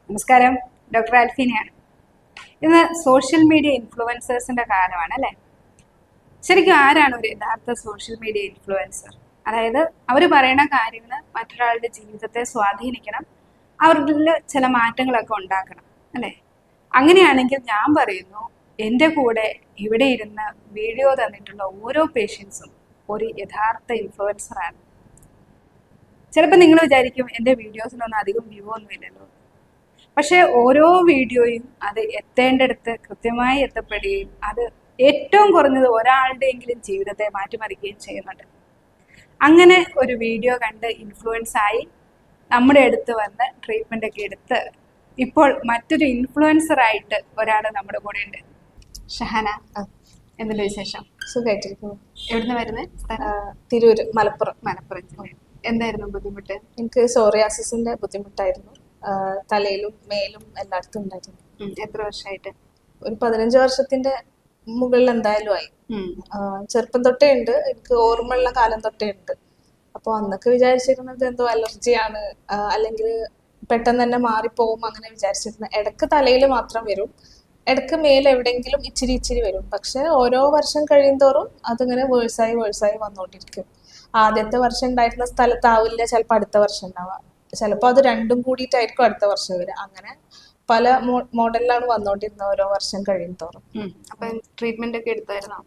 നമസ്കാരം, ഡോക്ടർ ആൽഫീനയാണ്. ഇന്ന് social media ഇൻഫ്ലുവൻസേഴ്സിന്റെ കാലമാണ് അല്ലേ? ശരിക്കും ആരാണ് ഒരു യഥാർത്ഥ സോഷ്യൽ മീഡിയ ഇൻഫ്ലുവൻസർ? അതായത് അവർ പറയുന്ന കാര്യങ്ങൾ മറ്റൊരാളുടെ ജീവിതത്തെ സ്വാധീനിക്കണം, അവരിൽ ചില മാറ്റങ്ങളൊക്കെ ഉണ്ടാക്കണം അല്ലേ? അങ്ങനെയാണെങ്കിൽ ഞാൻ പറയുന്നു, എൻ്റെ കൂടെ ഇവിടെ ഇരുന്ന് വീഡിയോ തന്നിട്ടുള്ള ഓരോ പേഷ്യൻസും ഒരു യഥാർത്ഥ ഇൻഫ്ലുവൻസറാണ്. ചിലപ്പോൾ നിങ്ങൾ വിചാരിക്കും എൻ്റെ വീഡിയോസിനൊന്നും അധികം വ്യൂ ഒന്നുമില്ലല്ലോ. പക്ഷെ ഓരോ വീഡിയോയും അത് എത്തേണ്ടടുത്ത് കൃത്യമായി എത്തപ്പെടുകയും അത് ഏറ്റവും കുറഞ്ഞത് ഒരാളുടെയെങ്കിലും ജീവിതത്തെ മാറ്റിമറിക്കുകയും ചെയ്യുന്നുണ്ട്. അങ്ങനെ ഒരു വീഡിയോ കണ്ട് ഇൻഫ്ലുവൻസ് ആയി നമ്മുടെ അടുത്ത് വന്ന് ട്രീറ്റ്മെന്റ് ഒക്കെ എടുത്ത് ഇപ്പോൾ മറ്റൊരു ഇൻഫ്ലുവൻസർ ആയിട്ട് ഒരാൾ നമ്മുടെ കൂടെ ഉണ്ട്. ഷഹന, എന്തുണ്ട് വിശേഷം? സുഖമായിട്ടിരിക്കുന്നു. എവിടുന്ന് വരുന്നത്? തിരൂര്, മലപ്പുറം. മലപ്പുറം. എന്തായിരുന്നു ബുദ്ധിമുട്ട്? എനിക്ക് സോറിയാസിന്റെ ബുദ്ധിമുട്ടായിരുന്നു. തലയിലും മേലും എല്ലായിടത്തും ഉണ്ടായിരുന്നു. എത്ര വർഷമായിട്ട്? ഒരു 15 വർഷത്തിന്റെ മുകളിൽ എന്തായാലും ആയി. ചെറുപ്പം തൊട്ടേ ഉണ്ട്, എനിക്ക് ഓർമ്മയുള്ള കാലം തൊട്ടേ ഉണ്ട്. അപ്പോൾ അന്നൊക്കെ വിചാരിച്ചിരുന്നത് എന്തോ അലർജിയാണ്, അല്ലെങ്കിൽ പെട്ടെന്ന് തന്നെ മാറിപ്പോവും അങ്ങനെ വിചാരിച്ചിരുന്നത്. ഇടക്ക് തലയിൽ മാത്രം വരും, ഇടക്ക് മേലെ എവിടെയെങ്കിലും ഇച്ചിരി ഇച്ചിരി വരും. പക്ഷെ ഓരോ വർഷം കഴിയുന്തോറും അതിങ്ങനെ വേഴ്സായി വന്നുകൊണ്ടിരിക്കും. ആദ്യത്തെ വർഷം ഉണ്ടായിരുന്ന സ്ഥലത്താവില്ല ചിലപ്പോൾ അടുത്ത വർഷം ഉണ്ടാവുക, ചിലപ്പോൾ അത് രണ്ടും കൂടിയിട്ടായിരിക്കും അടുത്ത വർഷം വരിക. അങ്ങനെ പല മോഡലിലാണ് വന്നോണ്ടിരുന്നത് ഓരോ വർഷം കഴിയുന്തോറും. അപ്പൊ ട്രീറ്റ്മെന്റ് ഒക്കെ എടുത്തായിരുന്നോ?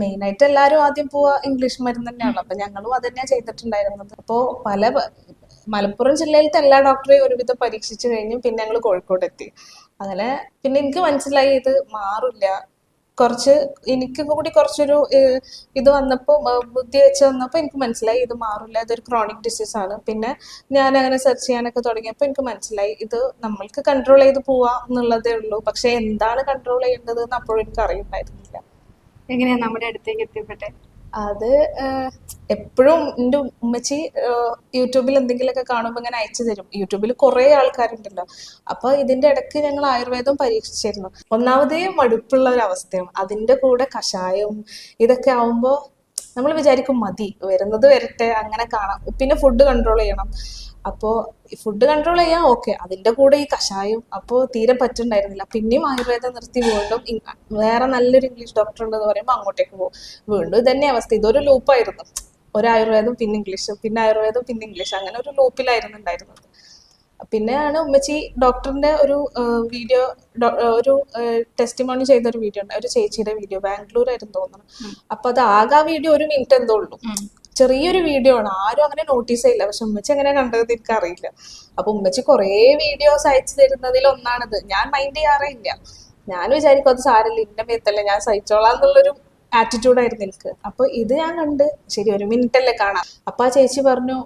മെയിൻ ആയിട്ട് എല്ലാവരും ആദ്യം പോവാ ഇംഗ്ലീഷ് മരുന്ന് തന്നെയാണല്ലോ. അപ്പൊ ഞങ്ങളും അത് തന്നെയാണ് ചെയ്തിട്ടുണ്ടായിരുന്നത്. അപ്പോ മലപ്പുറം ജില്ലയിലത്തെ എല്ലാ ഡോക്ടറെയും ഒരുവിധം പരീക്ഷിച്ചു കഴിഞ്ഞു. പിന്നെ ഞങ്ങൾ കോഴിക്കോട് എത്തി. അങ്ങനെ പിന്നെ എനിക്ക് മനസ്സിലായി ഇത് മാറില്ല. എനിക്ക് കൂടി കുറച്ചൊരു ഇത് വന്നപ്പോൾ, ബുദ്ധി വെച്ച് വന്നപ്പോൾ എനിക്ക് മനസ്സിലായി ഇത് മാറില്ല, ഇതൊരു ക്രോണിക് ഡിസീസ് ആണ്. പിന്നെ ഞാൻ അങ്ങനെ സെർച്ച് ചെയ്യാനൊക്കെ തുടങ്ങിയപ്പോൾ എനിക്ക് മനസ്സിലായി ഇത് നമ്മൾക്ക് കൺട്രോൾ ചെയ്ത് പോവാം എന്നുള്ളതേ ഉള്ളൂ. പക്ഷെ എന്താണ് കൺട്രോൾ ചെയ്യേണ്ടത് എന്ന് അപ്പോഴും എനിക്ക് അറിയുന്നുണ്ടായിരുന്നില്ല. എങ്ങനെയാ നമ്മുടെ അടുത്തേക്ക് എത്തിപ്പെട്ടെ? അത് എപ്പോഴും എൻ്റെ ഉമ്മച്ചി യൂട്യൂബിൽ എന്തെങ്കിലുമൊക്കെ കാണുമ്പോൾ ഇങ്ങനെ അയച്ചു തരും. യൂട്യൂബിൽ കുറേ ആൾക്കാരുണ്ടല്ലോ. അപ്പൊ ഇതിന്റെ ഇടയ്ക്ക് ഞങ്ങൾ ആയുർവേദം പരീക്ഷിച്ചിരുന്നു. ഒന്നാമതേ മടുപ്പുള്ള ഒരു അവസ്ഥയാണ്, അതിന്റെ കൂടെ കഷായവും ഇതൊക്കെ ആവുമ്പോൾ നമ്മൾ വിചാരിക്കും മതി, വരുന്നത് വരട്ടെ, അങ്ങനെ കാണാം. പിന്നെ ഫുഡ് കൺട്രോൾ ചെയ്യണം. അപ്പോൾ ഫുഡ് കൺട്രോൾ ചെയ്യാൻ ഓക്കെ, അതിന്റെ കൂടെ ഈ കഷായം അപ്പോൾ തീരെ പറ്റുണ്ടായിരുന്നില്ല. പിന്നെയും ആയുർവേദം നിർത്തി വീണ്ടും വേറെ നല്ലൊരു ഇംഗ്ലീഷ് ഡോക്ടർ ഉണ്ടെന്ന് പറയുമ്പോൾ അങ്ങോട്ടേക്ക് പോകും. വീണ്ടും ഇതന്നെ അവസ്ഥ. ഇതൊരു ലൂപ്പായിരുന്നു. ഒരു ആയുർവേദം പിന്നെ ഇംഗ്ലീഷ്, പിന്നെ ആയുർവേദം പിന്നെ ഇംഗ്ലീഷ്, അങ്ങനെ ഒരു ലൂപ്പിലായിരുന്നു ഉണ്ടായിരുന്നത്. പിന്നെയാണ് ഉമ്മച്ചി ഡോക്ടറിന്റെ ഒരു വീഡിയോ, ഒരു ടെസ്റ്റിമോണി ചെയ്ത ഒരു വീഡിയോ ഉണ്ട്, ഒരു ചേച്ചിയുടെ വീഡിയോ, ബാംഗ്ലൂർ ആയിരുന്നു തോന്നുന്നു. അപ്പൊ അത് ആകെ വീഡിയോ 1 മിനിറ്റ് എന്തോ ഉള്ളൂ, ചെറിയൊരു വീഡിയോ ആണ്, ആരും അങ്ങനെ നോട്ടീസ് ചെയ്യില്ല. പക്ഷെ ഉമ്മച്ചി എങ്ങനെ കണ്ടത് എനിക്ക് അറിയില്ല. അപ്പൊ ഉമ്മച്ചി കുറേ വീഡിയോസ് അയച്ചു തരുന്നതിൽ ഒന്നാണിത്. ഞാൻ മൈൻഡ് ചെയ്യാറേ ഇല്ല. ഞാൻ വിചാരിക്കും അത് സാരില്ല, ഇന്ന മേത്തല്ലേ, ഞാൻ സഹിച്ചോളാം എന്നുള്ളൊരു ആറ്റിറ്റ്യൂഡായിരുന്നു എനിക്ക്. അപ്പൊ ഇത് ഞാൻ കണ്ട് ശരി 1 മിനിറ്റ് അല്ലേ കാണാം. അപ്പൊ ആ ചേച്ചി പറഞ്ഞു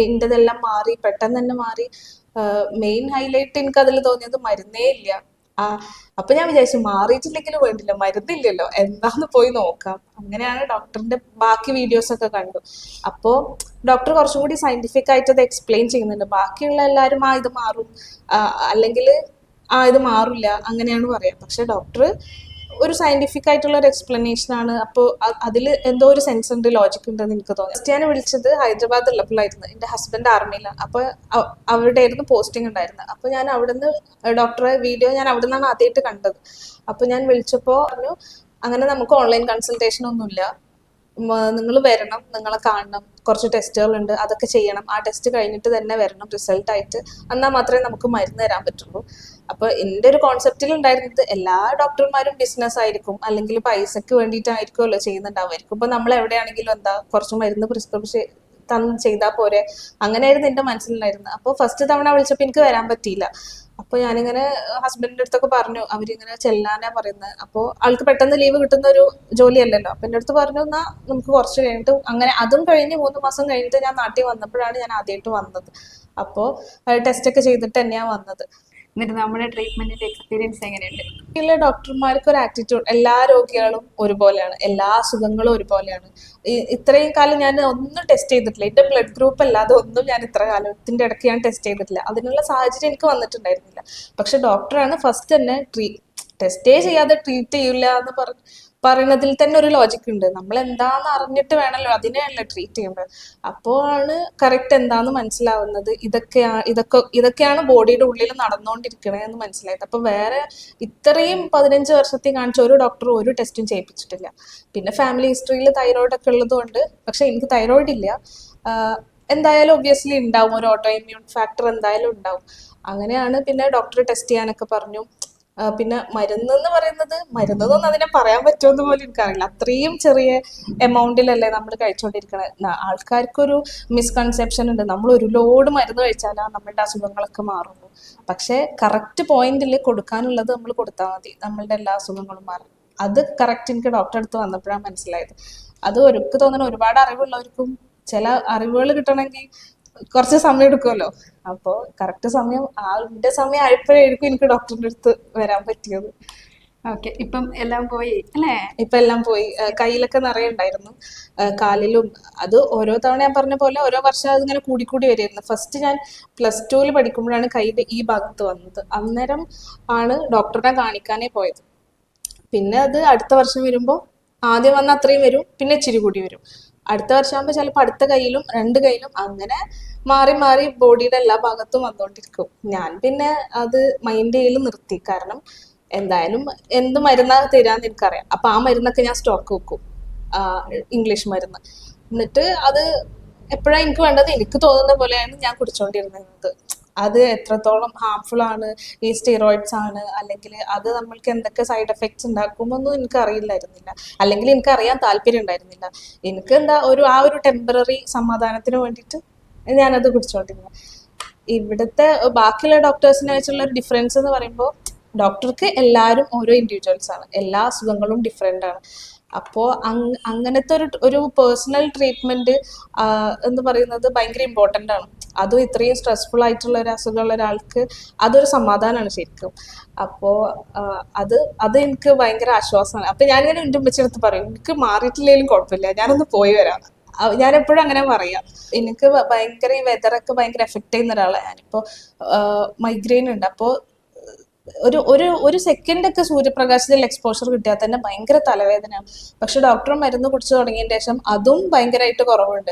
ഇന്റെതെല്ലാം മാറി, പെട്ടെന്ന് തന്നെ മാറി. മെയിൻ ഹൈലൈറ്റ് എനിക്ക് അതിൽ തോന്നിയത് മരുന്നേ ഇല്ല. അപ്പൊ ഞാൻ വിചാരിച്ചു മാറിയിട്ടില്ലെങ്കിലും വേണ്ടില്ല, മരുന്നില്ലല്ലോ, എന്താന്ന് പോയി നോക്കാം. അങ്ങനെയാണ് ഡോക്ടറിന്റെ ബാക്കി വീഡിയോസ് ഒക്കെ കണ്ടു. അപ്പോ ഡോക്ടർ കുറച്ചും കൂടി സയന്റിഫിക് ആയിട്ട് അത് എക്സ്പ്ലെയിൻ ചെയ്യുന്നുണ്ട്. ബാക്കിയുള്ള എല്ലാവരും ഇത് മാറും, അല്ലെങ്കിൽ ഇത് മാറില്ല അങ്ങനെയാണ് പറയാം. പക്ഷെ ഡോക്ടർ ഒരു സയന്റിഫിക് ആയിട്ടുള്ള ഒരു എക്സ്പ്ലനേഷൻ ആണ്. അപ്പോൾ അതിൽ എന്തോ ഒരു സെൻസ് ഉണ്ട്, ലോജിക് ഉണ്ടെന്ന് എനിക്ക് തോന്നി. ഫസ്റ്റ് ഞാൻ വിളിച്ചത് ഹൈദരാബാദ് ഉള്ളപ്പോഴായിരുന്നു. എൻ്റെ ഹസ്ബൻഡ് ആർമിയിലാണ്. അപ്പൊ അവിടെ ആയിരുന്നു പോസ്റ്റിംഗ് ഉണ്ടായിരുന്നത്. അപ്പൊ ഞാൻ അവിടുന്ന് ഡോക്ടറെ വീഡിയോ ഞാൻ അവിടെ നിന്നാണ് ആദ്യമായിട്ട് കണ്ടത്. അപ്പൊ ഞാൻ വിളിച്ചപ്പോൾ പറഞ്ഞു അങ്ങനെ നമുക്ക് ഓൺലൈൻ കൺസൾട്ടേഷൻ ഒന്നുമില്ല, നിങ്ങൾ വരണം, നിങ്ങളെ കാണണം, കുറച്ച് ടെസ്റ്റുകളുണ്ട്, അതൊക്കെ ചെയ്യണം, ആ ടെസ്റ്റ് കഴിഞ്ഞിട്ട് തന്നെ വരണം റിസൾട്ട് ആയിട്ട്, എന്നാൽ മാത്രമേ നമുക്ക് മരുന്ന് തരാൻ പറ്റുള്ളൂ. അപ്പൊ എൻ്റെ ഒരു കോൺസെപ്റ്റിൽ ഉണ്ടായിരുന്നത് എല്ലാ ഡോക്ടർമാരും ബിസിനസ് ആയിരിക്കും, അല്ലെങ്കിൽ പൈസക്ക് വേണ്ടിയിട്ടായിരിക്കുമല്ലോ ചെയ്യുന്നുണ്ടാവുമായിരിക്കും. ഇപ്പൊ നമ്മൾ എവിടെയാണെങ്കിലും എന്താ കുറച്ച് മരുന്ന് പ്രിസ്ക്രിപ്ഷൻ ചെയ്താൽ പോരെ, അങ്ങനെയായിരുന്നു എൻ്റെ മനസ്സിലുണ്ടായിരുന്നത്. അപ്പോൾ ഫസ്റ്റ് തവണ വിളിച്ചപ്പോൾ എനിക്ക് വരാൻ പറ്റിയില്ല. അപ്പൊ ഞാനിങ്ങനെ ഹസ്ബൻഡിന്റെ അടുത്തൊക്കെ പറഞ്ഞു, അവരിങ്ങനെ ചെല്ലാനാ പറയുന്നത്. അപ്പോൾ ആൾക്ക് പെട്ടെന്ന് ലീവ് കിട്ടുന്ന ഒരു ജോലിയല്ലല്ലോ. അപ്പൊ എൻ്റെ അടുത്ത് പറഞ്ഞു എന്നാ നമുക്ക് കുറച്ച് കഴിഞ്ഞിട്ട്, അങ്ങനെ അതും കഴിഞ്ഞ് 3 മാസം കഴിഞ്ഞിട്ട് ഞാൻ നാട്ടിൽ വന്നപ്പോഴാണ് ഞാൻ ആദ്യമായിട്ട് വന്നത്. അപ്പോൾ ടെസ്റ്റ് ഒക്കെ ചെയ്തിട്ട് തന്നെയാണ് വന്നത്. എന്നിട്ട് നമ്മുടെ ട്രീറ്റ്മെന്റിന്റെ എക്സ്പീരിയൻസ് എങ്ങനെയുണ്ട്? എല്ലാ ഡോക്ടർമാർക്ക് ഒരു ആറ്റിറ്റ്യൂഡ്, എല്ലാ രോഗികളും ഒരുപോലെയാണ്, എല്ലാ അസുഖങ്ങളും ഒരുപോലെയാണ്. ഇത്രയും കാലം ഞാൻ ഒന്നും ടെസ്റ്റ് ചെയ്തിട്ടില്ല, എന്റെ ബ്ലഡ് ഗ്രൂപ്പ് അല്ലാതെ ഒന്നും ഞാൻ ഇത്ര കാലത്തിന്റെ ഇടയ്ക്ക് ഞാൻ ടെസ്റ്റ് ചെയ്തിട്ടില്ല. അതിനുള്ള സാഹചര്യം എനിക്ക് വന്നിട്ടുണ്ടായിരുന്നില്ല. പക്ഷെ ഡോക്ടറാണ് ഫസ്റ്റ് തന്നെ ടെസ്റ്റേ ചെയ്യാതെ ട്രീറ്റ് ചെയ്യില്ല എന്ന് പറയുന്നതിൽ തന്നെ ഒരു ലോജിക് ഉണ്ട്. നമ്മൾ എന്താന്ന് അറിഞ്ഞിട്ട് വേണമല്ലോ അതിനെയല്ല ട്രീറ്റ് ചെയ്യേണ്ടത്. അപ്പോഴാണ് കറക്റ്റ് എന്താന്ന് മനസ്സിലാവുന്നത്. ഇതൊക്കെയാണ് ബോഡിയുടെ ഉള്ളിൽ നടന്നുകൊണ്ടിരിക്കണതെന്ന് മനസ്സിലായത്. അപ്പൊ വേറെ ഇത്രയും 15 വർഷത്തിൽ കാണിച്ച ഒരു ഡോക്ടറും ഒരു ടെസ്റ്റും ചെയ്യിപ്പിച്ചിട്ടില്ല. പിന്നെ ഫാമിലി ഹിസ്റ്ററിയിൽ തൈറോയിഡ് ഒക്കെ ഉള്ളത് കൊണ്ട്, പക്ഷെ എനിക്ക് തൈറോയിഡ് ഇല്ല. എന്തായാലും ഒബ്വിയസ്ലി ഉണ്ടാവും, ഒരു ഓട്ടോ ഇമ്മ്യൂൺ ഫാക്ടർ എന്തായാലും ഉണ്ടാവും. അങ്ങനെയാണ് പിന്നെ ഡോക്ടർ ടെസ്റ്റ് ചെയ്യാനൊക്കെ പറഞ്ഞു. പിന്നെ മരുന്നെന്ന് പറയുന്നത്, മരുന്നൊന്നും അതിനെ പറയാൻ പറ്റുമെന്ന് പോലും എനിക്കറിയില്ല. അത്രയും ചെറിയ എമൗണ്ടിലല്ലേ നമ്മൾ കഴിച്ചുകൊണ്ടിരിക്കണത്. ആൾക്കാർക്കൊരു മിസ്കൺസെപ്ഷൻ ഉണ്ട്, നമ്മൾ ഒരു ലോഡ് മരുന്ന് കഴിച്ചാലാണ് നമ്മളുടെ അസുഖങ്ങളൊക്കെ മാറുള്ളൂ. പക്ഷെ കറക്റ്റ് പോയിന്റിൽ കൊടുക്കാനുള്ളത് നമ്മൾ കൊടുത്താൽ മതി, നമ്മളുടെ എല്ലാ അസുഖങ്ങളും മാറും. അത് കറക്റ്റ് എനിക്ക് ഡോക്ടറെ അടുത്ത് വന്നപ്പോഴാണ് മനസ്സിലായത്. അത് എനിക്ക് തോന്നുന്നു ഒരുപാട് അറിവുള്ളവർക്കും ചില അറിവുകൾ കിട്ടണമെങ്കിൽ കുറച്ച് സമയം എടുക്കുമല്ലോ. അപ്പോൾ കറക്റ്റ് സമയം ആളുടെ സമയം ആയപ്പോഴായിരിക്കും എനിക്ക് ഡോക്ടറിന്റെ അടുത്ത് വരാൻ പറ്റിയത്. ഓക്കെ, ഇപ്പം എല്ലാം പോയി അല്ലേ? ഇപ്പൊ എല്ലാം പോയി. കയ്യിലൊക്കെ നിറയെ ഉണ്ടായിരുന്നു, കാലിലും. അത് ഓരോ തവണ ഞാൻ പറഞ്ഞ പോലെ ഓരോ വർഷം അതിങ്ങനെ കൂടിക്കൂടി വരുമായിരുന്നു. ഫസ്റ്റ് ഞാൻ +2 പഠിക്കുമ്പോഴാണ് കൈയുടെ ഈ ഭാഗത്ത് വന്നത്. അന്നേരം ആണ് ഡോക്ടറിനെ കാണിക്കാനേ പോയത്. പിന്നെ അത് അടുത്ത വർഷം വരുമ്പോൾ ആദ്യം വന്ന അത്രയും വരും, പിന്നെ ഇച്ചിരി കൂടി വരും. അടുത്ത വർഷമാകുമ്പോൾ ചിലപ്പോൾ അടുത്ത കൈയിലും 2 കൈയിലും അങ്ങനെ മാറി മാറി ബോഡിയുടെ എല്ലാ ഭാഗത്തും വന്നുകൊണ്ടിരിക്കും. ഞാൻ പിന്നെ അത് മൈൻഡ് ചെയ്യൽ നിർത്തി. കാരണം എന്തായാലും എന്ത് മരുന്നാ തരാന്ന് എനിക്കറിയാം. അപ്പൊ ആ മരുന്നൊക്കെ ഞാൻ സ്റ്റോക്ക് വെക്കും, ഇംഗ്ലീഷ് മരുന്ന്. എന്നിട്ട് അത് എപ്പോഴാണ് എനിക്ക് വേണ്ടത് എനിക്ക് തോന്നുന്ന പോലെയാണ് ഞാൻ കുടിച്ചോണ്ടിരുന്നത്. അത് എത്രത്തോളം ഹാർംഫുൾ ആണ്, ഈ സ്റ്റിറോയിഡ്സ് ആണ്, അല്ലെങ്കിൽ അത് നമ്മൾക്ക് എന്തൊക്കെ സൈഡ് എഫക്ട്സ് ഉണ്ടാക്കുമെന്നൊന്നും എനിക്ക് അറിയില്ലായിരുന്നില്ല. അല്ലെങ്കിൽ എനിക്ക് അറിയാൻ താല്പര്യം ഉണ്ടായിരുന്നില്ല. എനിക്ക് എന്താ ആ ഒരു ടെമ്പററി സമാധാനത്തിന് വേണ്ടിയിട്ട് ഞാനത് കുടിച്ചോണ്ടിരുന്നു. ഇവിടുത്തെ ബാക്കിയുള്ള ഡോക്ടേഴ്സിനെ വെച്ചുള്ള ഒരു ഡിഫറൻസ് എന്ന് പറയുമ്പോൾ, ഡോക്ടർക്ക് എല്ലാവരും ഓരോ ഇൻഡിവിജ്വൽസ് ആണ്, എല്ലാ അസുഖങ്ങളും ഡിഫറെൻ്റ് ആണ്. അപ്പോൾ അങ്ങനത്തെ ഒരു പേഴ്സണൽ ട്രീറ്റ്മെന്റ് എന്ന് പറയുന്നത് ഭയങ്കര ഇമ്പോർട്ടൻ്റ് ആണ്. അതും ഇത്രയും സ്ട്രെസ്ഫുൾ ആയിട്ടുള്ള ഒരു അസുഖമുള്ള ഒരാൾക്ക് അതൊരു സമാധാനമാണ് ശരിക്കും. അപ്പോൾ അത് എനിക്ക് ഭയങ്കര ആശ്വാസമാണ്. അപ്പം ഞാനിങ്ങനെ എൻ്റെ ഉമ്മച്ചിയെടുത്ത് പറയും, എനിക്ക് മാറിയിട്ടില്ലെങ്കിലും കുഴപ്പമില്ല, ഞാനൊന്ന് പോയി വരാം. ഞാൻ എപ്പോഴും അങ്ങനെ പറയാം. എനിക്ക് ഭയങ്കര ഈ വെതറൊക്കെ ഭയങ്കര എഫക്ട് ചെയ്യുന്ന ഒരാളാണ് ഞാനിപ്പോൾ. മൈഗ്രെയിൻ ഉണ്ട്. അപ്പോൾ ഒരു സെക്കൻഡൊക്കെ സൂര്യപ്രകാശത്തിൽ എക്സ്പോഷർ കിട്ടിയാൽ തന്നെ ഭയങ്കര തലവേദനയാണ്. പക്ഷെ ഡോക്ടർ മരുന്ന് കുടിച്ചു തുടങ്ങിയതിന് ശേഷം അതും ഭയങ്കരമായിട്ട് കുറവുണ്ട്.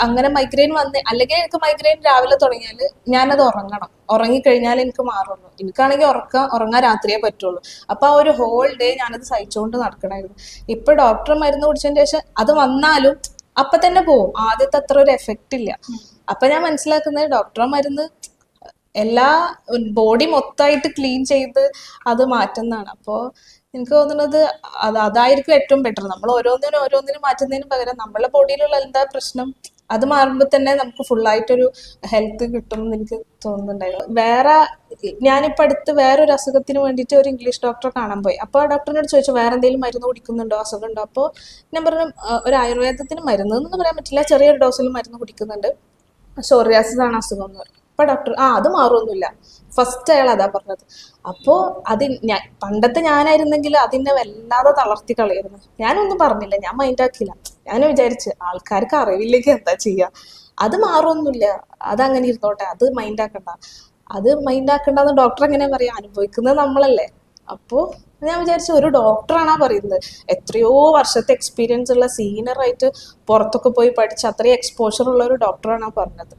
അങ്ങനെ മൈഗ്രെയിൻ അല്ലെങ്കിൽ എനിക്ക് മൈഗ്രെയിൻ രാവിലെ തുടങ്ങിയാൽ ഞാനത് ഉറങ്ങിക്കഴിഞ്ഞാൽ എനിക്ക് മാറുള്ളൂ. എനിക്കാണെങ്കിൽ ഉറങ്ങാൻ രാത്രിയേ പറ്റുള്ളൂ. അപ്പൊ ആ ഒരു ഹോൾ ഡേ ഞാനത് സഹിച്ചുകൊണ്ട് നടക്കണമായിരുന്നു. ഇപ്പൊ ഡോക്ടർ മരുന്ന് കുടിച്ചതിന് ശേഷം അത് വന്നാലും അപ്പൊ തന്നെ പോവും, ആദ്യത്തെ അത്ര ഒരു എഫക്റ്റ് ഇല്ല. അപ്പൊ ഞാൻ മനസ്സിലാക്കുന്നത് ഡോക്ടർ മരുന്ന് എല്ലാ ബോഡി മൊത്തമായിട്ട് ക്ലീൻ ചെയ്ത് അത് മാറ്റുന്നതാണ്. അപ്പോൾ എനിക്ക് തോന്നുന്നത് അതായിരിക്കും ഏറ്റവും ബെറ്റർ. നമ്മൾ ഓരോന്നിനും മാറ്റുന്നതിന് പകരം നമ്മളെ ബോഡിയിലുള്ള എന്താ പ്രശ്നം അത് മാറുമ്പോൾ തന്നെ നമുക്ക് ഫുള്ളായിട്ടൊരു ഹെൽത്ത് കിട്ടും എന്ന് എനിക്ക് തോന്നുന്നുണ്ടായിരുന്നു. ഞാനിപ്പോൾ അടുത്ത് വേറൊരു അസുഖത്തിന് വേണ്ടിയിട്ട് ഒരു ഇംഗ്ലീഷ് ഡോക്ടറെ കാണാൻ പോയി. അപ്പോൾ ആ ഡോക്ടറിനോട് ചോദിച്ചു, വേറെ എന്തെങ്കിലും മരുന്ന് കുടിക്കുന്നുണ്ടോ, അസുഖമുണ്ടോ? അപ്പോൾ ഞാൻ പറഞ്ഞു, ഒരു ആയുർവേദത്തിന് മരുന്ന് എന്നൊന്നും പറയാൻ പറ്റില്ല, ചെറിയൊരു ഡോസിൽ മരുന്ന് കുടിക്കുന്നുണ്ട്, സോറിയാസിസ് ആണ് അസുഖം എന്ന് പറഞ്ഞു. അപ്പൊ ഡോക്ടർ അത് മാറുമൊന്നുമില്ല. ഫസ്റ്റ് അയാൾ അതാ പറഞ്ഞത്. അപ്പോൾ പണ്ടത്തെ ഞാനായിരുന്നെങ്കിൽ അതിനെ വല്ലാതെ തളർത്തി കളയായിരുന്നു. ഞാനൊന്നും പറഞ്ഞില്ല, ഞാൻ മൈൻഡാക്കില്ല. ഞാൻ വിചാരിച്ച് ആൾക്കാർക്ക് അറിവില്ലെങ്കിൽ എന്താ ചെയ്യുക, അത് മാറുമൊന്നുമില്ല, അതങ്ങനെ ഇരുന്നോട്ടെ, അത് മൈൻഡാക്കണ്ടെന്ന് ഡോക്ടർ എങ്ങനെ പറയാ, അനുഭവിക്കുന്നത് നമ്മളല്ലേ. അപ്പോൾ ഞാൻ വിചാരിച്ചു ഒരു ഡോക്ടറാണാ പറയുന്നത്, എത്രയോ വർഷത്തെ എക്സ്പീരിയൻസ് ഉള്ള സീനിയറായിട്ട് പുറത്തൊക്കെ പോയി പഠിച്ച് അത്രയും എക്സ്പോഷർ ഉള്ള ഒരു ഡോക്ടറാണാ പറഞ്ഞത്.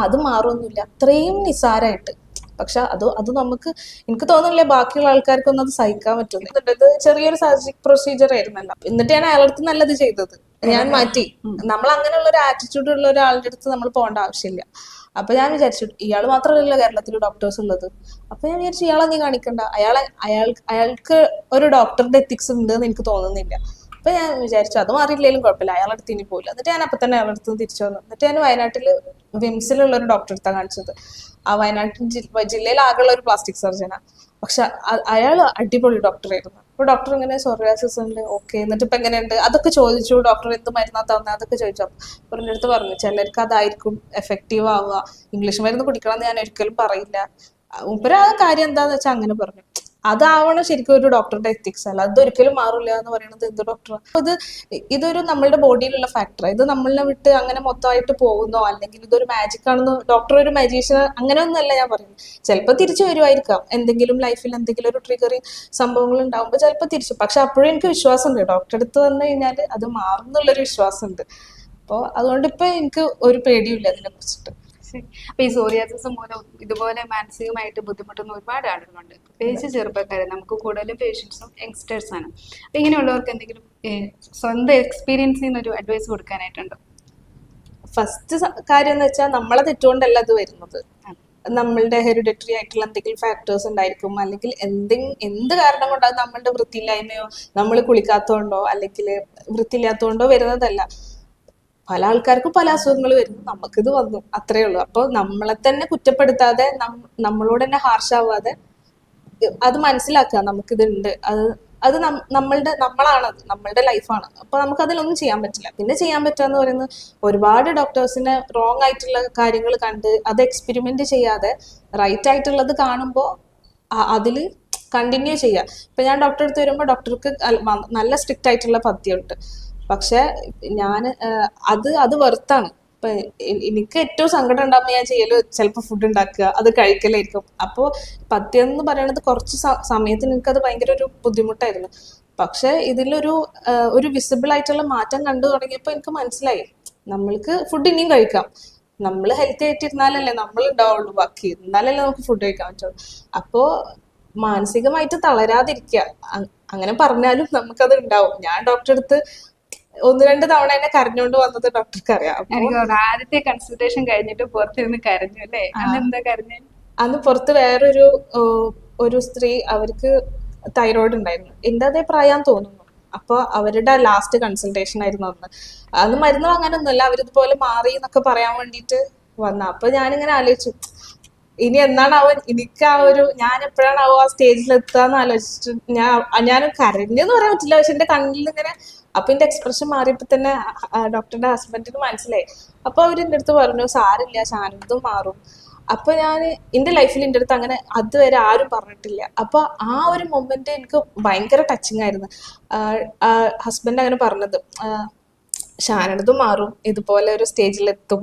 അത് മാറുമൊന്നുമില്ല, അത്രയും നിസ്സാരമായിട്ട്. പക്ഷെ അത് നമുക്ക്, എനിക്ക് തോന്നുന്നില്ല ബാക്കിയുള്ള ആൾക്കാർക്കൊന്നും അത് സഹിക്കാൻ പറ്റുന്നു. ഇത് ചെറിയൊരു സർജിക്കൽ പ്രൊസീജിയർ ആയിരുന്നല്ലോ. എന്നിട്ട് ഞാൻ അയാളടുത്ത് നല്ലത് ചെയ്തത് ഞാൻ മാറ്റി. നമ്മൾ അങ്ങനെയുള്ള ഒരു ആറ്റിറ്റ്യൂഡ് ഉള്ള ഒരാളുടെ അടുത്ത് നമ്മൾ പോകേണ്ട ആവശ്യമില്ല. അപ്പൊ ഞാൻ വിചാരിച്ചു, ഇയാൾ മാത്രമല്ലല്ലോ കേരളത്തിൽ ഡോക്ടേഴ്സ് ഉള്ളത്. അപ്പൊ ഞാൻ വിചാരിച്ചു ഇയാളെ കാണിക്കണ്ട, അയാൾക്ക് ഒരു ഡോക്ടറുടെ എത്തിക്സ് ഉണ്ട് എന്ന് എനിക്ക് തോന്നുന്നില്ല. അപ്പൊ ഞാൻ വിചാരിച്ചു അത് മാറിയില്ലെങ്കിലും കുഴപ്പമില്ല, അയാളടുത്ത് ഇനി പോയില്ല. എന്നിട്ട് ഞാൻ അപ്പൊ തന്നെ അയാളടുത്ത് തിരിച്ചു വന്നു. എന്നിട്ട് ഞാൻ വയനാട്ടിൽ വിംസിലുള്ള ഒരു ഡോക്ടറെ അടുത്താണ് കാണിച്ചത്. ആ വയനാട്ടിൽ ജില്ലയിൽ ആകെയുള്ള ഒരു പ്ലാസ്റ്റിക് സർജനാണ്. പക്ഷെ അയാൾ അടിപൊളി ഡോക്ടറായിരുന്നു. അപ്പൊ ഡോക്ടർ ഇങ്ങനെ സോറിയാസിസ് ഉണ്ട്, ഓക്കെ, എന്നിട്ട് ഇപ്പൊ എങ്ങനെയുണ്ട് അതൊക്കെ ചോദിച്ചു. ഡോക്ടർ എന്ത് മരുന്നാ തന്നെ അതൊക്കെ ചോദിച്ചു. അപ്പൊ എൻ്റെ അടുത്ത് പറഞ്ഞു, ചിലർക്ക് അതായിരിക്കും എഫക്റ്റീവ് ആവുക, ഇംഗ്ലീഷ് മരുന്ന് കുടിക്കണം എന്ന് ഞാൻ ഒരിക്കലും പറയില്ല. ആ കാര്യം എന്താന്ന് വെച്ചാൽ അങ്ങനെ പറഞ്ഞു. അതാവണം ശരിക്കും ഒരു ഡോക്ടറുടെ എത്തിക്സ്. അല്ല അതൊരിക്കലും മാറില്ല എന്ന് പറയുന്നത് എന്ത് ഡോക്ടറാണ്? ഇതൊരു നമ്മളുടെ ബോഡിയിലുള്ള ഫാക്ടർ. ഇത് നമ്മളെ വിട്ട് അങ്ങനെ മൊത്തമായിട്ട് പോകുന്നോ അല്ലെങ്കിൽ ഇതൊരു മാജിക് ആണെന്ന് ഡോക്ടർ ഒരു മജീഷ്യൻ അങ്ങനെ ഒന്നല്ല ഞാൻ പറയുന്നത്. ചിലപ്പോൾ തിരിച്ചു വരുമായിരിക്കാം, എന്തെങ്കിലും ലൈഫിൽ എന്തെങ്കിലും ഒരു ട്രിഗറിങ് സംഭവങ്ങൾ ഉണ്ടാകുമ്പോൾ ചിലപ്പോൾ തിരിച്ചു. പക്ഷെ അപ്പോഴും എനിക്ക് വിശ്വാസമുണ്ട്, ഡോക്ടറെ അടുത്ത് വന്നു കഴിഞ്ഞാൽ അത് മാറും എന്നുള്ളൊരു വിശ്വാസമുണ്ട്. അപ്പോൾ അതുകൊണ്ട് ഇപ്പൊ എനിക്ക് ഒരു പേടിയില്ല അതിനെ കുറിച്ചിട്ട്. ശരി. അപ്പൊ ഈ സോറിയാസിസ് മൂലം ഇതുപോലെ മാനസികമായിട്ട് ബുദ്ധിമുട്ടുന്ന ഒരുപാട് ആളുകളുണ്ട്, പ്രത്യേകിച്ച് ചെറുപ്പക്കാർ. നമുക്ക് കൂടുതലും പേഷ്യൻസും യങ്സ്റ്റേഴ്സ് ആണ്. അപ്പൊ ഇങ്ങനെയുള്ളവർക്ക് എന്തെങ്കിലും സ്വന്തം എക്സ്പീരിയൻസിൽ നിന്ന് ഒരു അഡ്വൈസ് കൊടുക്കാനായിട്ടുണ്ടോ? ഫസ്റ്റ് കാര്യം എന്ന് വെച്ചാൽ നമ്മളെ തെറ്റുകൊണ്ടല്ല അത് വരുന്നത്. നമ്മളുടെ ഹെറിഡിറ്ററി ആയിട്ടുള്ള എന്തെങ്കിലും ഫാക്ടേഴ്സ് ഉണ്ടായിരിക്കും, അല്ലെങ്കിൽ എന്ത് കാരണം കൊണ്ടോ, അത് നമ്മളുടെ വൃത്തിയില്ലായ്മയോ നമ്മൾ കുളിക്കാത്തതുകൊണ്ടോ അല്ലെങ്കിൽ വൃത്തിയില്ലാത്തതുകൊണ്ടോ വരുന്നതല്ല. പല ആൾക്കാർക്കും പല അസുഖങ്ങൾ വരുന്നു, നമുക്കിത് വന്നു, അത്രേ ഉള്ളൂ. അപ്പോൾ നമ്മളെ തന്നെ കുറ്റപ്പെടുത്താതെ നമ്മളോട് തന്നെ ഹാർഷാവാതെ അത് മനസ്സിലാക്കുക നമുക്കിതുണ്ട്, അത് നമ്മളാണത്, നമ്മളുടെ ലൈഫാണ്. അപ്പൊ നമുക്ക് അതിലൊന്നും ചെയ്യാൻ പറ്റില്ല. പിന്നെ ചെയ്യാൻ പറ്റുക പറയുന്നത് ഒരുപാട് ഡോക്ടേഴ്സിനെ റോങ് ആയിട്ടുള്ള കാര്യങ്ങൾ കണ്ട് അത് എക്സ്പെരിമെന്റ് ചെയ്യാതെ റൈറ്റ് ആയിട്ടുള്ളത് കാണുമ്പോൾ അതിൽ കണ്ടിന്യൂ ചെയ്യുക. ഇപ്പൊ ഞാൻ ഡോക്ടറെ അടുത്ത് വരുമ്പോൾ ഡോക്ടർക്ക് നല്ല സ്ട്രിക്റ്റ് ആയിട്ടുള്ള പഥ്യമുണ്ട്. പക്ഷെ ഞാൻ അത് വെറുത്താണ്. ഇപ്പൊ എനിക്ക് ഏറ്റവും സങ്കടം ഉണ്ടാകുമ്പോൾ ഞാൻ ചെയ്യല് ചിലപ്പോൾ ഫുഡ് ഉണ്ടാക്കുക, അത് കഴിക്കലായിരിക്കും. അപ്പോൾ പഥ്യം എന്ന് പറയുന്നത് കുറച്ച് സമയത്തിന് എനിക്കത് ഭയങ്കര ഒരു ബുദ്ധിമുട്ടായിരുന്നു. പക്ഷെ ഇതിലൊരു വിസിബിൾ ആയിട്ടുള്ള മാറ്റം കണ്ടു തുടങ്ങിയപ്പോൾ എനിക്ക് മനസ്സിലായി നമ്മൾക്ക് ഫുഡ് ഇനിയും കഴിക്കാം. നമ്മൾ ഹെൽത്തി ആയിട്ടിരുന്നാലല്ലേ നമ്മൾ ഉണ്ടാവുള്ളൂ, ബാക്കി എന്നാലല്ലേ നമുക്ക് ഫുഡ് കഴിക്കാൻ പറ്റുള്ളൂ. അപ്പോൾ മാനസികമായിട്ട് തളരാതിരിക്കുക. അങ്ങനെ പറഞ്ഞാലും നമുക്കത് ഉണ്ടാവും. ഞാൻ ഡോക്ടറെ അടുത്ത് 1-2 തവണ എന്നെ കരഞ്ഞോണ്ട് വന്നത് ഡോക്ടർക്ക് അറിയാം. എനിക്ക് ആദ്യത്തെ കൺസൾട്ടേഷൻ കഴിഞ്ഞിട്ട് പുറത്തിരുന്ന് കരഞ്ഞു അല്ലേ? അതെന്താ കരഞ്ഞു? അന്ന് പുറത്ത് ഒരു സ്ത്രീ, അവർക്ക് തൈറോയിഡ് ഉണ്ടായിരുന്നു, എന്റെ അതേ പ്രായം തോന്നുന്നു. അപ്പൊ അവരുടെ ലാസ്റ്റ് കൺസൾട്ടേഷൻ ആയിരുന്നു അന്ന് മരുന്ന് വാങ്ങാനൊന്നുമല്ല, അവരിതുപോലെ മാറി എന്നൊക്കെ പറയാൻ വേണ്ടിയിട്ട് വന്ന. അപ്പൊ ഞാനിങ്ങനെ ആലോചിച്ചു, ഇനി എന്നാണാവോ എനിക്ക് ഞാൻ എപ്പോഴാണാവോ ആ സ്റ്റേജിൽ എത്താന്ന് ആലോചിച്ചിട്ട് ഞാൻ കരഞ്ഞെന്ന് പറയാൻ പറ്റില്ല, പക്ഷെ എന്റെ കണ്ണിൽ ഇങ്ങനെ. അപ്പൊ എന്റെ എക്സ്പ്രഷൻ മാറിയപ്പോ തന്നെ ഡോക്ടറുടെ ഹസ്ബൻഡിന് മനസ്സിലായി. അപ്പൊ അവരെന്റെ അടുത്ത് പറഞ്ഞു, സാരില്ല ഷാനിതും മാറും. അപ്പൊ ഞാൻ എന്റെ ലൈഫിൽ എന്റെ അടുത്ത് അങ്ങനെ അതുവരെ ആരും പറഞ്ഞിട്ടില്ല. അപ്പൊ ആ ഒരു മൊമെന്റ് എനിക്ക് ഭയങ്കര ടച്ചിങ് ആയിരുന്നു. ഹസ്ബൻഡ് അങ്ങനെ പറഞ്ഞത്, ഷാനിതും മാറും, ഇതുപോലെ ഒരു സ്റ്റേജിലെത്തും.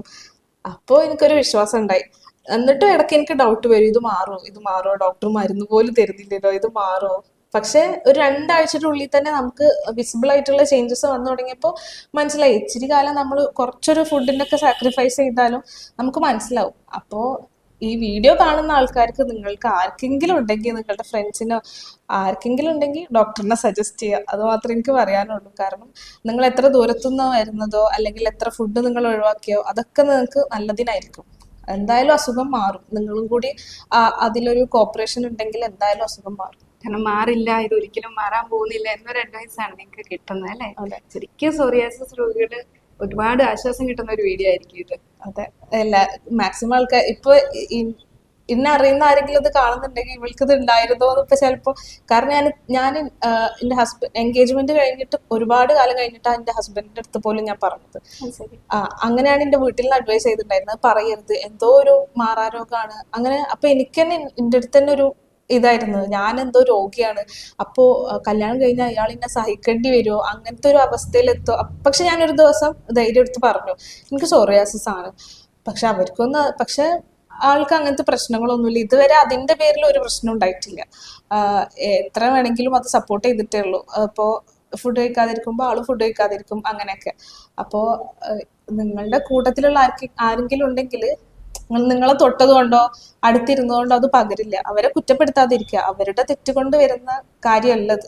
അപ്പോൾ എനിക്കൊരു വിശ്വാസം ഉണ്ടായി. എന്നിട്ടും ഇടയ്ക്ക് എനിക്ക് ഡൗട്ട് വരും, ഇത് മാറോ, ഡോക്ടർ മരുന്ന് പോലും തരുന്നില്ലല്ലോ, ഇത് മാറോ. പക്ഷെ ഒരു 2 ആഴ്ചയുടെ ഉള്ളിൽ തന്നെ നമുക്ക് വിസിബിൾ ആയിട്ടുള്ള ചേഞ്ചസ് വന്നു തുടങ്ങിയപ്പോൾ മനസ്സിലായി. ഇച്ചിരി കാലം നമ്മൾ കുറച്ചൊരു ഫുഡിന്റെ ഒക്കെ സാക്രിഫൈസ് ചെയ്താലും നമുക്ക് മനസ്സിലാവും. അപ്പോൾ ഈ വീഡിയോ കാണുന്ന ആൾക്കാർക്ക്, നിങ്ങൾക്ക് ആർക്കെങ്കിലും ഉണ്ടെങ്കിൽ, നിങ്ങളുടെ ഫ്രണ്ട്സിനോ ആർക്കെങ്കിലും ഉണ്ടെങ്കിൽ ഡോക്ടറിനെ സജസ്റ്റ് ചെയ്യുക. അത് മാത്രമേ എനിക്ക് പറയാനുള്ളൂ. കാരണം നിങ്ങൾ എത്ര ദൂരത്തുനിന്നോ വരുന്നതോ അല്ലെങ്കിൽ എത്ര ഫുഡ് നിങ്ങൾ ഒഴിവാക്കിയോ അതൊക്കെ നിങ്ങൾക്ക് നല്ലതിനായിരിക്കും. എന്തായാലും അസുഖം മാറും. നിങ്ങളും കൂടി അതിലൊരു കോപ്പറേഷൻ ഉണ്ടെങ്കിൽ എന്തായാലും അസുഖം മാറും. കാരണം മാറില്ല, ഇത് ഒരിക്കലും മാറാൻ പോകുന്നില്ല എന്നൊരു അഡ്വൈസ് ആണ് നിങ്ങൾക്ക് കിട്ടുന്നത് അല്ലേ? ശരിക്കും സോറിയാസിസ് രോഗികൾ ഒരുപാട് ആശ്വാസം കിട്ടുന്ന ഒരു വീഡിയോ ആയിരിക്കും ഇത്. അതെ, മാക്സിമം ആൾക്കാർ ഇപ്പൊ ഇന്നെ അറിയുന്ന ആരെങ്കിലും ഇത് കാണുന്നുണ്ടെങ്കിൽ ഇവൾക്ക് ഇത് ഉണ്ടായിരുന്നോ എന്ന് ഇപ്പൊ ചിലപ്പോ. കാരണം ഞാൻ എന്റെ എൻഗേജ്മെന്റ് കഴിഞ്ഞിട്ട് ഒരുപാട് കാലം കഴിഞ്ഞിട്ടാണ് എന്റെ ഹസ്ബൻഡിന്റെ അടുത്ത് പോലും ഞാൻ പറഞ്ഞത്. അങ്ങനെയാണ് എന്റെ വീട്ടിൽ നിന്ന് അഡ്വൈസ് ചെയ്തിട്ടുണ്ടായിരുന്നത്, പറയരുത്, എന്തോ ഒരു മാറാരോഗമാണ് അങ്ങനെ. അപ്പൊ എനിക്ക് തന്നെ എന്റെ അടുത്ത് തന്നെ ഒരു ഇതായിരുന്നു, ഞാൻ എന്തോ രോഗിയാണ്, അപ്പോ കല്യാണം കഴിഞ്ഞാൽ അയാൾ എന്നെ സഹിക്കേണ്ടി വരുമോ, അങ്ങനത്തെ ഒരു അവസ്ഥയിലെത്തോ. പക്ഷെ ഞാനൊരു ദിവസം ധൈര്യം എടുത്ത് പറഞ്ഞു, എനിക്ക് സോറിയാസിസ് ആണ്. പക്ഷെ ആൾക്ക് അങ്ങനത്തെ പ്രശ്നങ്ങളൊന്നുമില്ല ഇതുവരെ. അതിന്റെ പേരിൽ ഒരു പ്രശ്നം ഉണ്ടായിട്ടില്ല. എത്ര വേണമെങ്കിലും അത് സപ്പോർട്ട് ചെയ്തിട്ടേ ഉള്ളൂ. അപ്പോൾ ഫുഡ് കഴിക്കാതിരിക്കുമ്പോൾ ആള് ഫുഡ് കഴിക്കാതിരിക്കും, അങ്ങനെയൊക്കെ. അപ്പോൾ നിങ്ങളുടെ കൂട്ടത്തിലുള്ള ആരെങ്കിലും ഉണ്ടെങ്കിൽ നിങ്ങളെ തൊട്ടതുകൊണ്ടോ അടുത്തിരുന്നതുകൊണ്ടോ അത് പകരില്ല. അവരെ കുറ്റപ്പെടുത്താതിരിക്കുക, അവരുടെ തെറ്റുകൊണ്ട് വരുന്ന കാര്യമല്ലത്.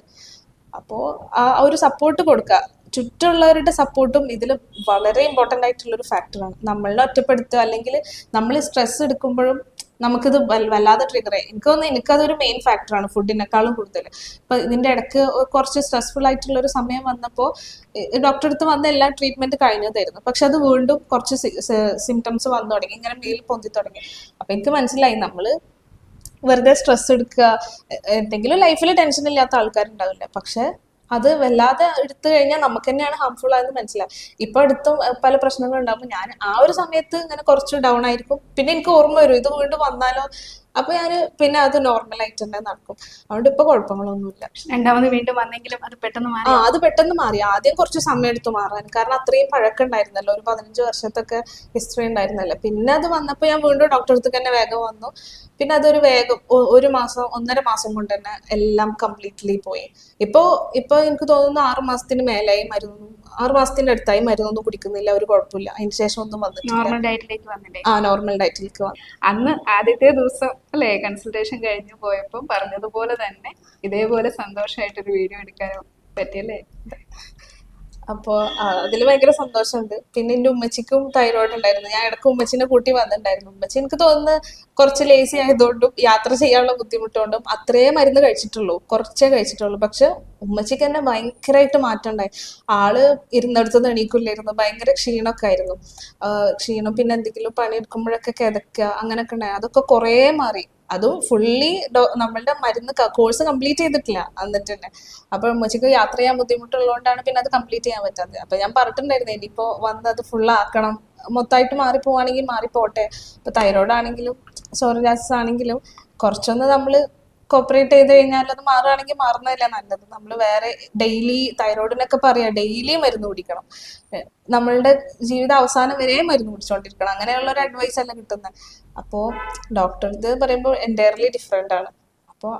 അപ്പോൾ ആ ഒരു സപ്പോർട്ട് കൊടുക്കുക. ചുറ്റുമുള്ളവരുടെ സപ്പോർട്ടും ഇതിൽ വളരെ ഇമ്പോർട്ടൻ്റ് ആയിട്ടുള്ള ഒരു ഫാക്ടറാണ്. നമ്മളെ ഒറ്റപ്പെടുത്തുക, അല്ലെങ്കിൽ നമ്മൾ സ്ട്രെസ് എടുക്കുമ്പോഴും നമുക്കിത് വല്ലാതെ ട്രിഗർ ആയി. എനിക്കതൊരു മെയിൻ ഫാക്ടറാണ് ഫുഡിനേക്കാളും കൂടുതൽ. ഇപ്പൊ ഇതിന്റെ ഇടയ്ക്ക് കുറച്ച് സ്ട്രെസ്ഫുൾ ആയിട്ടുള്ള ഒരു സമയം വന്നപ്പോൾ ഡോക്ടറെ അടുത്ത് വന്ന എല്ലാ ട്രീറ്റ്മെന്റ് കഴിഞ്ഞതായിരുന്നു. പക്ഷെ അത് വീണ്ടും കുറച്ച് സിംറ്റംസ് വന്നു തുടങ്ങി, ഇങ്ങനെ മേൽ പൊന്തി തുടങ്ങി. അപ്പൊ എനിക്ക് മനസ്സിലായി, നമ്മള് വെറുതെ സ്ട്രെസ് എടുക്കുക, എന്തെങ്കിലും ലൈഫിൽ ടെൻഷൻ ഇല്ലാത്ത ആൾക്കാരുണ്ടാവില്ല, പക്ഷെ അത് വല്ലാതെ എടുത്തു കഴിഞ്ഞാൽ നമുക്ക് തന്നെയാണ് ഹാർംഫുൾ ആയെന്ന് മനസ്സിലാവും. ഇപ്പൊ അടുത്തും പല പ്രശ്നങ്ങളും ഉണ്ടാകുമ്പോൾ ഞാൻ ആ ഒരു സമയത്ത് ഇങ്ങനെ കുറച്ച് ഡൗൺ ആയിരിക്കും. പിന്നെ എനിക്ക് ഓർമ്മ വരും, ഇത് വീണ്ടും വന്നാലോ, അപ്പൊ ഞാൻ പിന്നെ അത് നോർമലായിട്ട് തന്നെ നടക്കും. അതുകൊണ്ട് ഇപ്പൊ കുഴപ്പങ്ങളൊന്നുമില്ല. രണ്ടാമത് വീണ്ടും വന്നെങ്കിലും അത് പെട്ടെന്ന് മാറി. അത് പെട്ടെന്ന് മാറി. ആദ്യം കുറച്ച് സമയം എടുത്തു മാറാൻ, കാരണം അത്രയും പഴക്കം ഉണ്ടായിരുന്നല്ലോ, ഒരു 15 വർഷത്തൊക്കെ ഹിസ്റ്ററി ഉണ്ടായിരുന്നല്ലോ. പിന്നെ അത് വന്നപ്പോൾ ഞാൻ വീണ്ടും ഡോക്ടറെ അടുത്തേക്ക് തന്നെ വേഗം വന്നു. പിന്നെ അതൊരു വേഗം ഒരു മാസം 1.5 മാസം കൊണ്ട് തന്നെ എല്ലാം കംപ്ലീറ്റ്ലി പോയി. ഇപ്പൊ എനിക്ക് തോന്നുന്നു 6 മാസത്തിന് മേലായി മരുന്ന്, 6 മാസത്തിന്റെ അടുത്തായി മരുന്നൊന്നും കുടിക്കുന്നില്ല, ഒരു കുഴപ്പമില്ല. അതിന് ശേഷം ഒന്നും വന്നിട്ടില്ല. നോർമൽ ഡയറ്റിലേക്ക് വന്നില്ലേ? നോർമൽ ഡയറ്റിലേക്ക് വന്നു. അന്ന് ആദ്യത്തെ ദിവസം അല്ലേ കൺസൾട്ടേഷൻ കഴിഞ്ഞു പോയപ്പോൾ പറഞ്ഞതുപോലെ തന്നെ ഇതേപോലെ സന്തോഷമായിട്ടൊരു വീഡിയോ എടുക്കാനോ പറ്റിയല്ലേ? അപ്പോൾ അതിൽ ഭയങ്കര സന്തോഷമുണ്ട്. പിന്നെ എൻ്റെ ഉമ്മച്ചിക്കും തൈറോയ്ഡ് ഉണ്ടായിരുന്നു. ഞാൻ ഇടയ്ക്ക് ഉമ്മച്ചിനെ കൂട്ടി വന്നിട്ടുണ്ടായിരുന്നു. ഉമ്മച്ചി എനിക്ക് തോന്നുന്നു കുറച്ച് ലേസി ആയതുകൊണ്ടും യാത്ര ചെയ്യാനുള്ള ബുദ്ധിമുട്ടുകൊണ്ടും അത്രേ മരുന്ന് കഴിച്ചിട്ടുള്ളൂ, കുറച്ചേ കഴിച്ചിട്ടുള്ളൂ. പക്ഷെ ഉമ്മച്ചിക്ക് തന്നെ ഭയങ്കരമായിട്ട് മാറ്റം ഉണ്ടായി. ആള് ഇരുന്നിടത്തുനിന്ന് എണീക്കില്ലായിരുന്നു, ഭയങ്കര ക്ഷീണമൊക്കെ ആയിരുന്നു. ക്ഷീണം, പിന്നെ എന്തെങ്കിലും പണിയെടുക്കുമ്പോഴൊക്കെ കിതക്കുക, അങ്ങനെയൊക്കെ ഉണ്ടായി. അതൊക്കെ കുറേ മാറി. അതും ഫുള്ളി നമ്മളുടെ മരുന്ന് കോഴ്സ് കംപ്ലീറ്റ് ചെയ്തിട്ടില്ല എന്നിട്ട് തന്നെ. അപ്പൊ ഉമ്മച്ചിക്ക് യാത്ര ചെയ്യാൻ ബുദ്ധിമുട്ടുള്ളതുകൊണ്ടാണ് പിന്നെ അത് കംപ്ലീറ്റ് ചെയ്യാൻ പറ്റാത്തത്. അപ്പൊ ഞാൻ പറഞ്ഞിട്ടുണ്ടായിരുന്നു ഇനിയിപ്പോ വന്ന് അത് ഫുള്ളാക്കണം, മൊത്തമായിട്ട് മാറിപ്പോവാണെങ്കിൽ മാറിപ്പോട്ടെ. ഇപ്പൊ തൈറോയ്ഡ് ആണെങ്കിലും സോറിയാസിസ് ആണെങ്കിലും കുറച്ചൊന്ന് നമ്മള് കോപ്പറേറ്റ് ചെയ്ത് കഴിഞ്ഞാൽ അത് മാറുകയാണെങ്കിൽ മാറുന്നതല്ലേ നല്ലത്. നമ്മൾ വേറെ ഡെയിലി തൈറോയിഡിനൊക്കെ പറയാം ഡെയിലി മരുന്ന് കുടിക്കണം, നമ്മളുടെ ജീവിത അവസാനം വരെ മരുന്ന് കുടിച്ചോണ്ടിരിക്കണം, അങ്ങനെയുള്ള ഒരു അഡ്വൈസ് അല്ല കിട്ടുന്നത്. അപ്പോൾ ഡോക്ടർ ഇത് പറയുമ്പോൾ എൻറ്റയർലി ഡിഫറെന്റ് ആണ്. അപ്പോൾ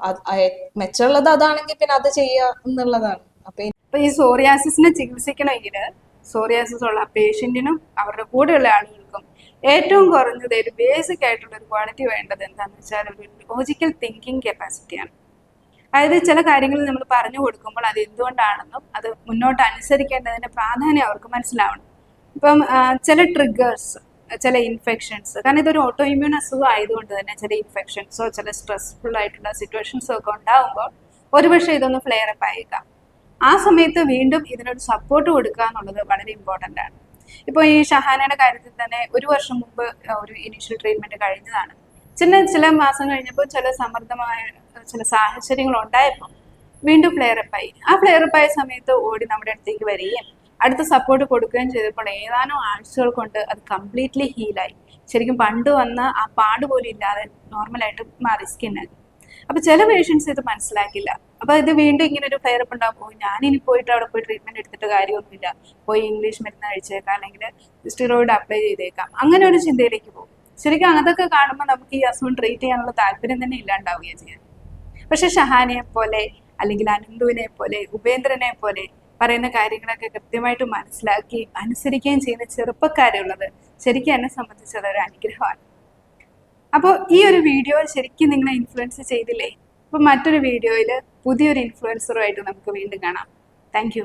മെച്ചമുള്ളത് അതാണെങ്കിൽ പിന്നെ അത് ചെയ്യുക എന്നുള്ളതാണ്. അപ്പൊ ഈ സോറിയാസിസിനെ ചികിത്സിക്കണമെങ്കിൽ സോറിയാസിസ് ഉള്ള പേഷ്യന്റിനും അവരുടെ കൂടെയുള്ള ആളുകൾക്കും ഏറ്റവും കുറഞ്ഞത് ഒരു ബേസിക് ആയിട്ടുള്ള ഒരു ക്വാളിറ്റി വേണ്ടത് എന്താണെന്ന് വെച്ചാൽ ഒരു ലോജിക്കൽ തിങ്കിങ് കപ്പാസിറ്റിയാണ്. അതായത് ചില കാര്യങ്ങൾ നമ്മൾ പറഞ്ഞു കൊടുക്കുമ്പോൾ അത് എന്തുകൊണ്ടാണെന്നും അത് മുന്നോട്ട് അനുസരിക്കേണ്ടതിന്റെ പ്രാധാന്യം അവർക്ക് മനസ്സിലാവണം. ഇപ്പം ചില ട്രിഗേഴ്സ്, ചില ഇൻഫെക്ഷൻസ്, കാരണം ഇതൊരു ഓട്ടോ ഇമ്മ്യൂൺ അസുഖം ആയതുകൊണ്ട് തന്നെ ചില ഇൻഫെക്ഷൻസോ ചില സ്ട്രെസ്ഫുൾ ആയിട്ടുള്ള സിറ്റുവേഷൻസോ ഒക്കെ ഉണ്ടാകുമ്പോൾ ഒരുപക്ഷെ ഇതൊന്ന് ഫ്ലെയർ അപ്പ് ആയേക്കാം. ആ സമയത്ത് വീണ്ടും ഇതിനൊരു സപ്പോർട്ട് കൊടുക്കുക എന്നുള്ളത് വളരെ ഇമ്പോർട്ടൻ്റ് ആണ്. ഇപ്പോൾ ഈ ഷഹാനയുടെ കാര്യത്തിൽ തന്നെ 1 വർഷം മുമ്പ് ഒരു ഇനീഷ്യൽ ട്രീറ്റ്മെന്റ് കഴിഞ്ഞതാണ്. ചില മാസം കഴിഞ്ഞപ്പോൾ ചില സമ്മർദ്ദമായ ചില സാഹചര്യങ്ങൾ ഉണ്ടായപ്പോൾ വീണ്ടും ഫ്ലെയറപ്പായി. ആ ഫ്ലെയറപ്പായ സമയത്ത് ഓടി നമ്മുടെ അടുത്തേക്ക് വരികയും അടുത്ത സപ്പോർട്ട് കൊടുക്കുകയും ചെയ്തപ്പോൾ ഏതാനും ആഴ്ചകൾ കൊണ്ട് അത് കംപ്ലീറ്റ്ലി ഹീലായി. ശരിക്കും പണ്ട് വന്ന ആ പാട് പോലും ഇല്ലാതെ നോർമലായിട്ട് മാറി സ്കിന്ന്. അപ്പൊ ചില പേഷ്യൻസ് ഇത് മനസ്സിലാക്കില്ല. അപ്പൊ ഇത് വീണ്ടും ഇങ്ങനെ ഒരു ഫ്ലെയറപ്പ് ഉണ്ടാകുമ്പോൾ ഞാനിനി പോയിട്ട് അവിടെ പോയി ട്രീറ്റ്മെന്റ് എടുത്തിട്ട് കാര്യമൊന്നുമില്ല, പോയി ഇംഗ്ലീഷ് മരുന്ന് കഴിച്ചേക്കാം അല്ലെങ്കിൽ സ്റ്റിറോയിഡ് അപ്ലൈ ചെയ്തേക്കാം, അങ്ങനെ ഒരു ചിന്തയിലേക്ക് പോകും. ശരിക്കും അതൊക്കെ കാണുമ്പോൾ നമുക്ക് ഈ അസുഖം ട്രീറ്റ് ചെയ്യാനുള്ള താല്പര്യം തന്നെ ഇല്ലാണ്ടാവുകയാണ് ചെയ്യുന്നത്. പക്ഷെ ഷഹാനയെ പോലെ അല്ലെങ്കിൽ അനന്തുവിനെ പോലെ ഉപേന്ദ്രനെ പോലെ പറയുന്ന കാര്യങ്ങളൊക്കെ കൃത്യമായിട്ട് മനസ്സിലാക്കി അനുസരിക്കുകയും ചെയ്യുന്ന ചെറുപ്പക്കാരുള്ളത് ശരിക്കും എന്നെ സംബന്ധിച്ചത് ഒരു അനുഗ്രഹമാണ്. അപ്പോൾ ഈ ഒരു വീഡിയോ ശരിക്കും നിങ്ങളെ ഇൻഫ്ലുവൻസ് ചെയ്തില്ലേ? അപ്പോൾ മറ്റൊരു വീഡിയോയിൽ പുതിയൊരു ഇൻഫ്ലുവൻസറുമായിട്ട് നമുക്ക് വീണ്ടും കാണാം. താങ്ക്